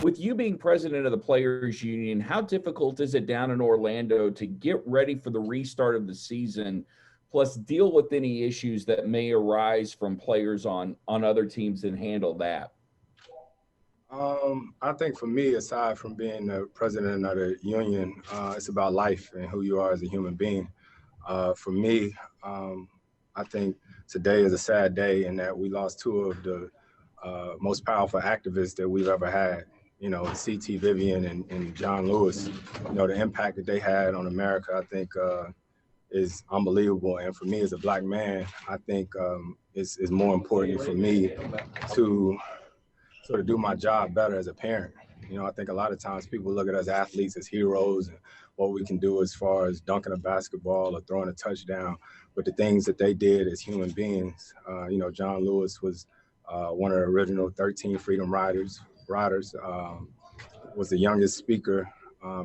With you being president of the Players Union, how difficult is it down in Orlando to get ready for the restart of the season, plus deal with any issues that may arise from players on other teams and handle that? I think for me, aside from being the president of the union, it's about life and who you are as a human being. For me, I think today is a sad day in that we lost two of the most powerful activists that we've ever had. You know, C.T. Vivian and John Lewis. You know, the impact that they had on America, I think, is unbelievable. And for me as a Black man, I think it's more important for me to sort of do my job better as a parent. You know, I think a lot of times people look at us athletes as heroes and what we can do as far as dunking a basketball or throwing a touchdown, but the things that they did as human beings. You know, John Lewis was one of the original 13 Freedom Riders, was the youngest speaker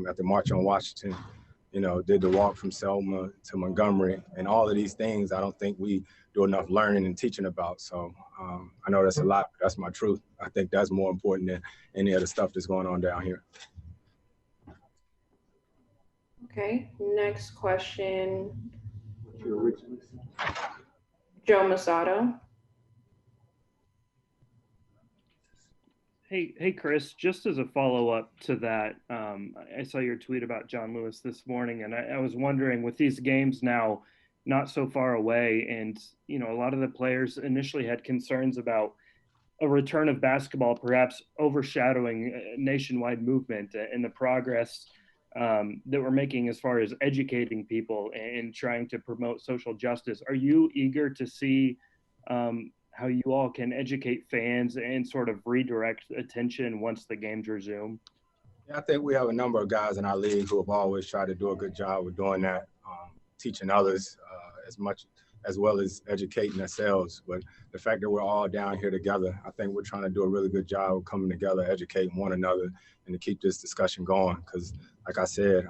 at the March on Washington, you know, did the walk from Selma to Montgomery, and all of these things I don't think we do enough learning and teaching about. So I know that's a lot, but that's my truth. I think that's more important than any of the stuff that's going on down here. Okay, next question. Joe Masato. Hey, Chris, just as a follow-up to that, I saw your tweet about John Lewis this morning, and I was wondering, with these games now not so far away, and, you know, a lot of the players initially had concerns about a return of basketball perhaps overshadowing a nationwide movement and the progress that we're making as far as educating people and trying to promote social justice. Are you eager to see how you all can educate fans and sort of redirect attention once the games resume? Yeah, I think we have a number of guys in our league who have always tried to do a good job of doing that, teaching others as well as educating ourselves. But the fact that we're all down here together, I think we're trying to do a really good job of coming together, educating one another, and to keep this discussion going. Because, like I said,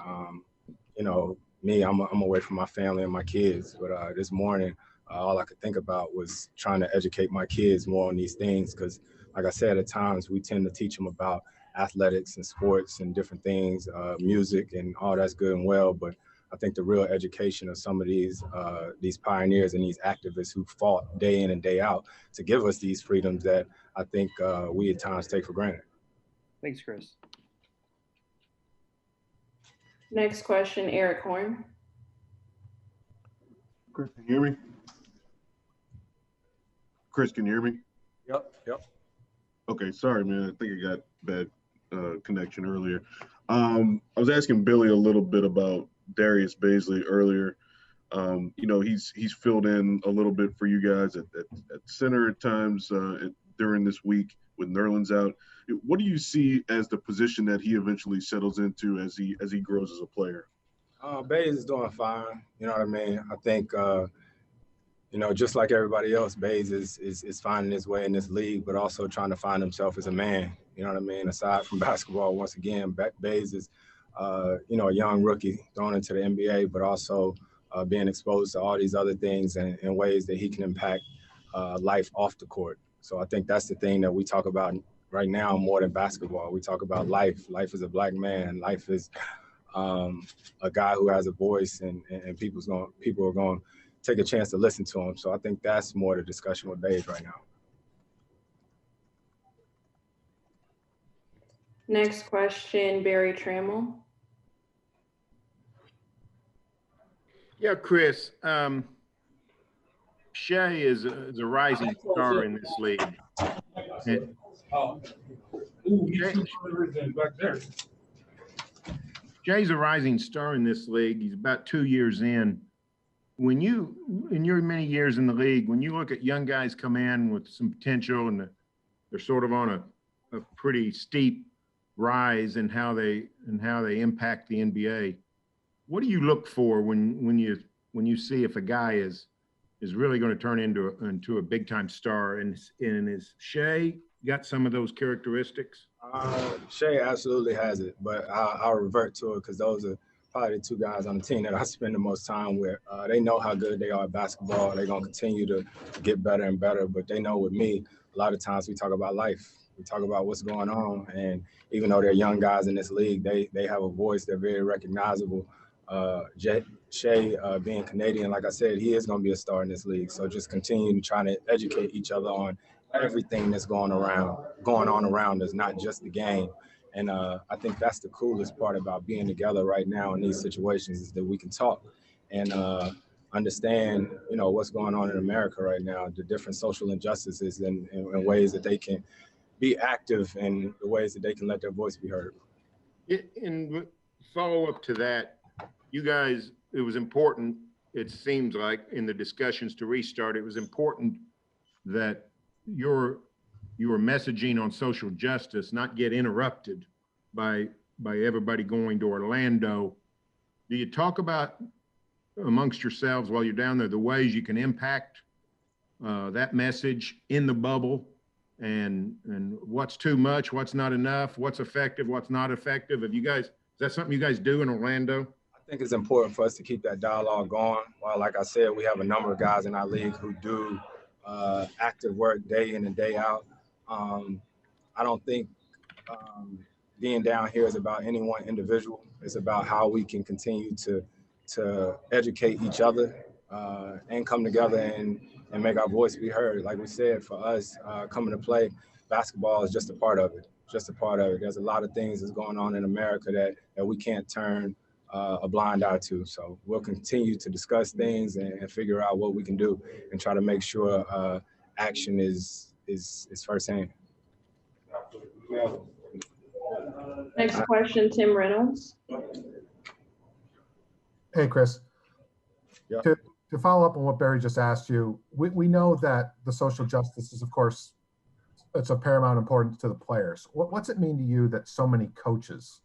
you know, me, I'm away from my family and my kids. But this morning, all I could think about was trying to educate my kids more on these things. Because, like I said, at times we tend to teach them about athletics and sports and different things, music, and all that's good and well. But I think the real education of some of these pioneers and these activists who fought day in and day out to give us these freedoms that I think we at times take for granted. Thanks, Chris. Next question, Eric Horn. Chris, can you hear me? Chris, can you hear me? Yep. Okay, sorry, man. I think I got bad connection earlier. I was asking Billy a little bit about Darius Baisley earlier. You know, he's filled in a little bit for you guys at center at times during this week with Nerlens out. What do you see as the position that he eventually settles into as he grows as a player? Bays is doing fine. You know what I mean? I think you know, just like everybody else, Bays is finding his way in this league, but also trying to find himself as a man. You know what I mean? Aside from basketball, once again, Bays is, you know, a young rookie thrown into the NBA, but also being exposed to all these other things and in ways that he can impact life off the court. So I think that's the thing that we talk about right now more than basketball. We talk about life. Life as a Black man. Life is a guy who has a voice, and people are going to take a chance to listen to him. So I think that's more the discussion with Bays right now. Next question, Barry Trammell. Yeah, Chris, Shea is a rising star in this league. Shay's a rising star in this league. He's about 2 years in. When you, in your many years in the league, when you look at young guys come in with some potential and they're sort of on a pretty steep rise in how they impact the NBA, what do you look for when you see if a guy is really going to turn into a big time star? And is Shea got some of those characteristics? Shea absolutely has it, but I'll revert to it because those are probably the two guys on the team that I spend the most time with. They know how good they are at basketball. They're going to continue to get better and better, but they know with me, a lot of times we talk about life. We talk about what's going on, and even though they're young guys in this league, they have a voice. They're very recognizable. Shea, being Canadian, like I said, he is going to be a star in this league. So just continue trying to educate each other on everything that's going on around us, not just the game. And I think that's the coolest part about being together right now in these situations, is that we can talk and understand, what's going on in America right now, the different social injustices and ways that they can be active and the ways that they can let their voice be heard. In follow up to that, you guys, it was important, it seems like, in the discussions to restart, it was important that your messaging on social justice not get interrupted by everybody going to Orlando. Do you talk about amongst yourselves while you're down there the ways you can impact that message in the bubble, and what's too much, what's not enough, what's effective, what's not effective? Is that something you guys do in Orlando? I think it's important for us to keep that dialogue going. Well, like I said, we have a number of guys in our league who do active work day in and day out. I don't think being down here is about any one individual. It's about how we can continue to educate each other and come together and make our voice be heard. Like we said, for us, coming to play, basketball is just a part of it. There's a lot of things that's going on in America that we can't turn a blind eye to. So we'll continue to discuss things and figure out what we can do and try to make sure action is firsthand. Next question, Tim Reynolds. Hey, Chris. Yeah. To follow up on what Barry just asked you, we know that the social justice is, of course, it's of paramount importance to the players. What's it mean to you that so many coaches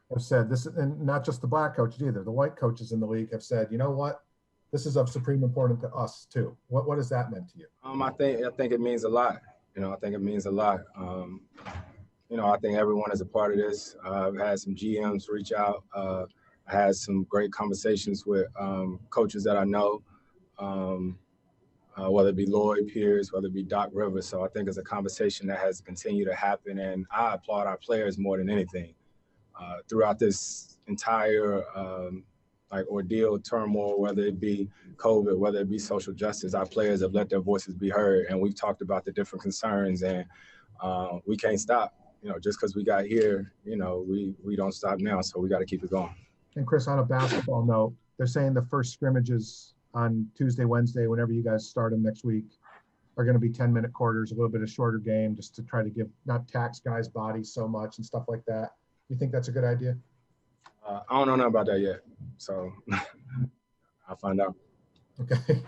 have said this, and not just the black coaches either, the white coaches in the league have said, you know what, this is of supreme importance to us too? What has that meant to you? I think it means a lot. I think it means a lot. I think everyone is a part of this. I've had some GMs reach out. I had some great conversations with coaches that I know, whether it be Lloyd Pierce, whether it be Doc Rivers. So I think it's a conversation that has continued to happen, and I applaud our players more than anything. Throughout this entire ordeal, turmoil, whether it be COVID, whether it be social justice, our players have let their voices be heard, and we've talked about the different concerns, and we can't stop. Just because we got here, we don't stop now, so we got to keep it going. And Chris, on a basketball note, they're saying the first scrimmages on Tuesday, Wednesday, whenever you guys start them next week, are going to be 10-minute quarters, a little bit of shorter game, just to try to not tax guys' bodies so much and stuff like that. You think that's a good idea? I don't know nothing about that yet, so I'll find out. Okay.